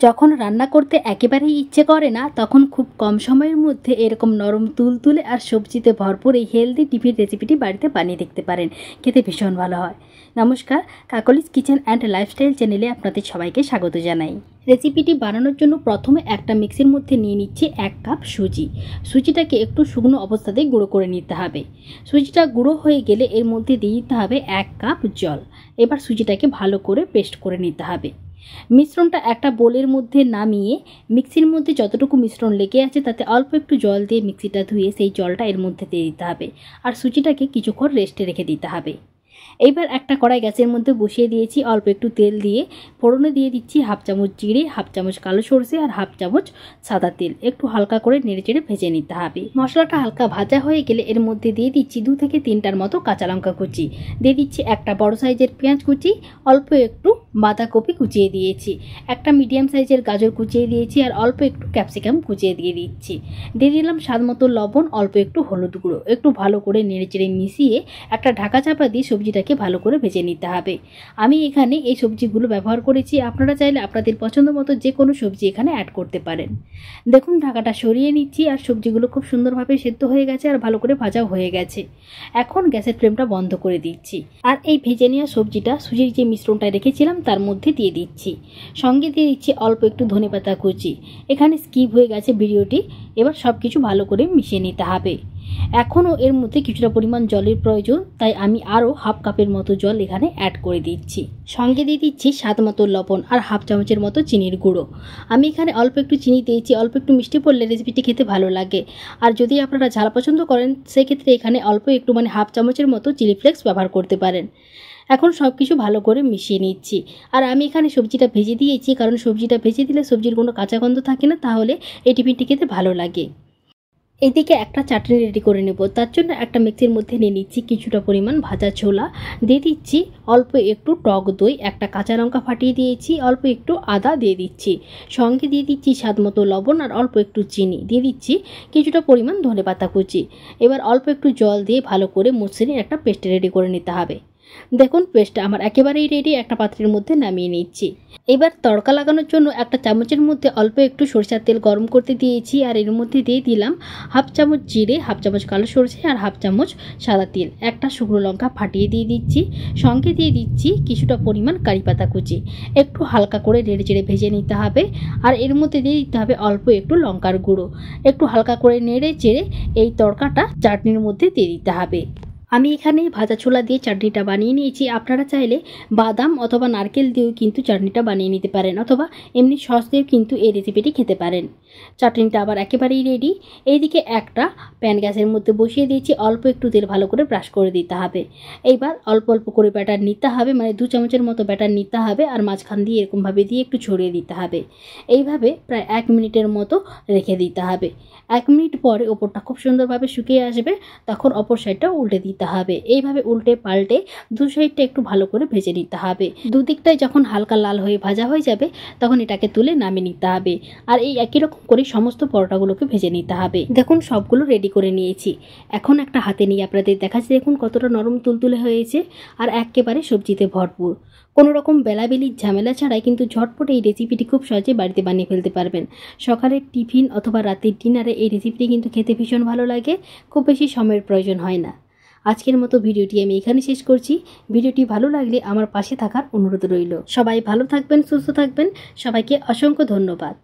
যখন রান্না করতে একেবারেই ইচ্ছে করে না তখন খুব কম সময়ের মধ্যে এরকম নরম তুলতুলে আর সবজিতে ভরপুর এই হেলদি টিফিন রেসিপিটি বাড়িতে বানিয়ে দেখতে পারেন। খেতে ভীষণ ভালো হয়। নমস্কার, কাকলিস কিচেন অ্যান্ড লাইফস্টাইল চ্যানেলে আপনাদের সবাইকে স্বাগত জানাই। রেসিপিটি বানানোর জন্য প্রথমে একটা মিক্সির মধ্যে নিয়ে নিচ্ছি 1 কাপ সুজি। সুজিটাকে একটু শুকনো অবস্থাতেই গুঁড়ো করে নিতে হবে। সুজিটা গুঁড়ো হয়ে গেলে এর মধ্যে দিয়ে দিতে হবে 1 কাপ জল। এবার সুজিটাকে ভালো করে পেস্ট করে নিতে হবে। মিশ্রণটা একটা বোলের মধ্যে নামিয়ে মিক্সির মধ্যে যতটুকু মিশ্রণ লেগে আছে তাতে অল্প একটু জল দিয়ে মিক্সিটা ধুয়ে সেই জলটা এর মধ্যে দিয়ে দিতে হবে আর সুজিটাকে কিছুক্ষণ রেস্টে রেখে দিতে হবে। এইবার একটা কড়াই গ্যাসের মধ্যে বসিয়ে দিয়েছি। অল্প একটু তেল দিয়ে ফোড়নে দিয়ে দিচ্ছি 1/2 চামচ জিরে, 1/2 চামচ কালো সরষে আর 1/2 চামচ সাদা তেল। একটু হালকা করে নেড়েচেড়ে ভেজে নিতে হবে। মশলাটা হালকা ভাজা হয়ে গেলে এর মধ্যে দিয়ে দিচ্ছি 2 থেকে 3টার মতো কাঁচা লঙ্কা কুচি, দিয়ে দিচ্ছি একটা বড় সাইজের পেঁয়াজ কুচি, অল্প একটু বাঁধাকপি কুচিয়ে দিয়েছি, একটা মিডিয়াম সাইজের গাজর কুচিয়ে দিয়েছি আর অল্প একটু ক্যাপসিকাম কুচিয়ে দিয়ে দিচ্ছি। দিয়ে দিলাম স্বাদ মতো লবণ, অল্প একটু হলুদ গুঁড়ো। একটু ভালো করে নেড়েচেড়ে মিশিয়ে একটা ঢাকা চাপা দিয়ে সবজিটাকে ভালো করে ভেজে নিতে হবে। আমি এখানে এই সবজিগুলো ব্যবহার করেছি, আপনারা চাইলে আপনাদের পছন্দ মতো যে কোনো সবজি এখানে অ্যাড করতে পারেন। দেখুন ঢাকাটা সরিয়ে নিচ্ছি আর সবজিগুলো খুব সুন্দরভাবে সেদ্ধ হয়ে গেছে আর ভালো করে ভাজাও হয়ে গেছে। এখন গ্যাসের ফ্লেমটা বন্ধ করে দিচ্ছি আর এই ভেজে নেওয়া সবজিটা সুজির যে মিশ্রণটা রেখেছিলাম তার মধ্যে দিয়ে দিচ্ছি। সঙ্গে দিয়ে দিচ্ছি অল্প একটু ধনেপাতা কুচি। এখানে স্কিপ হয়ে গেছে ভিডিওটি। এবার সব কিছু ভালো করে মিশিয়ে নিতে হবে। এখনও এর মধ্যে কিছুটা পরিমাণ জলের প্রয়োজন, তাই আমি আরও 1/2 কাপের মতো জল এখানে অ্যাড করে দিচ্ছি। সঙ্গে দিয়ে দিচ্ছি স্বাদ মতো লবণ আর 1/2 চামচের মতো চিনির গুঁড়ো। আমি এখানে অল্প একটু চিনি দিয়েছি, অল্প একটু মিষ্টি পড়লে রেসিপিটি খেতে ভালো লাগে। আর যদি আপনারা ঝাল পছন্দ করেন সেক্ষেত্রে এখানে অল্প একটু 1/2 চামচের মতো চিলি ফ্লেক্স ব্যবহার করতে পারেন। এখন সব কিছু ভালো করে মিশিয়ে নিচ্ছি আর আমি এখানে সবজিটা ভেজে দিয়েছি, কারণ সবজিটা ভেজে দিলে সবজির কোনো কাঁচা গন্ধ থাকে না, তাহলে এই টিফিনটি খেতে ভালো লাগে। এদিকে একটা চাটনি রেডি করে নেব। তার জন্য একটা মিক্সির মধ্যে নিয়ে নিচ্ছি কিছুটা পরিমাণ ভাজা ছোলা, দিয়ে দিচ্ছি অল্প একটু টক দই, একটা কাঁচা লঙ্কা ফাটিয়ে দিয়েছি, অল্প একটু আদা দিয়ে দিচ্ছি, সঙ্গে দিয়ে দিচ্ছি স্বাদ মতো লবণ আর অল্প একটু চিনি, দিয়ে দিচ্ছি কিছুটা পরিমাণ ধনেপাতা কুচি। এবার অল্প একটু জল দিয়ে ভালো করে মসৃণ একটা পেস্ট রেডি করে নিতে হবে। দেখুন পেস্টটা আমার একেবারেই রেডি। একটা পাত্রের মধ্যে নামিয়ে নিচ্ছি। এবার তড়কা লাগানোর জন্য একটা চামচের মধ্যে অল্প একটু সরষের তেল গরম করতে দিয়েছি আর এর মধ্যে দিয়ে দিলাম 1/2 চামচ জিরে, 1/2 চামচ কালো সরষে আর 1/2 চামচ সাদা তেল। একটা শুকনো লঙ্কা ফাটিয়ে দিয়ে দিচ্ছি, সঙ্গে দিয়ে দিচ্ছি কিছুটা পরিমাণ কারি পাতা কুচি। একটু হালকা করে নেড়েচেড়ে ভেজে নিতে হবে আর এর মধ্যে দিয়ে দিতে হবে অল্প একটু লঙ্কার গুঁড়ো। একটু হালকা করে নেড়েচেড়ে এই তড়কাটা চাটনির মধ্যে দিয়ে দিতে হবে। আমি এখানে ভাজা ছোলা দিয়ে চাটনিটা বানিয়ে নিয়েছি। আপনারা চাইলে বাদাম অথবা নারকেল দিয়েও কিন্তু চাটনিটা বানিয়ে নিতে পারেন, অথবা এমনি সস দিয়েও কিন্তু এই রেসিপিটি খেতে পারেন। চাটনিটা আবার একেবারেই রেডি। এইদিকে একটা প্যান গ্যাসের মধ্যে বসিয়ে দিয়েছি, অল্প একটু তেল ভালো করে ব্রাশ করে দিতে হবে। এইবার অল্প অল্প করে ব্যাটার নিতে হবে, 2 চামচের মতো ব্যাটার নিতে হবে আর মাঝখান দিয়ে এরকমভাবে দিয়ে একটু ছড়িয়ে দিতে হবে। এইভাবে প্রায় 1 মিনিটের মতো রেখে দিতে হবে। 1 মিনিট পরে ওপরটা খুব সুন্দরভাবে শুকিয়ে আসবে, তখন অপর সাইডটা উল্টে দিতে হবে। এইভাবে উল্টে পাল্টে দু সাইডটা একটু ভালো করে ভেজে নিতে হবে। দুদিকটাই যখন হালকা লাল হয়ে ভাজা হয়ে যাবে তখন এটাকে তুলে নামিয়ে নিতে হবে। আর এই একই রকম করে সমস্ত পরোটাগুলোকে ভেজে নিতে হবে। দেখুন সবগুলো রেডি করে নিয়েছি। এখন একটা হাতে নিয়ে আপনাদের দেখাচ্ছি, দেখুন কতটা নরম তুলতুলে হয়েছে আর একেবারে সবজিতে ভরপুর। কোনো রকম বেলাবেলির ঝামেলা ছাড়াই কিন্তু ঝটপট এই রেসিপিটি খুব সহজে বাড়িতে বানিয়ে ফেলতে পারবেন। সকালের টিফিন অথবা রাতের ডিনারে এই রেসিপিটি কিন্তু খেতে ভীষণ ভালো লাগে, খুব বেশি সময়ের প্রয়োজন হয় না। আজকের মতো ভিডিওটি আমি এখানে শেষ করছি। ভিডিওটি ভালো লাগলে আমার পাশে থাকার অনুরোধ রইল। সবাই ভালো থাকবেন, সুস্থ থাকবেন। সবাইকে অসংখ্য ধন্যবাদ।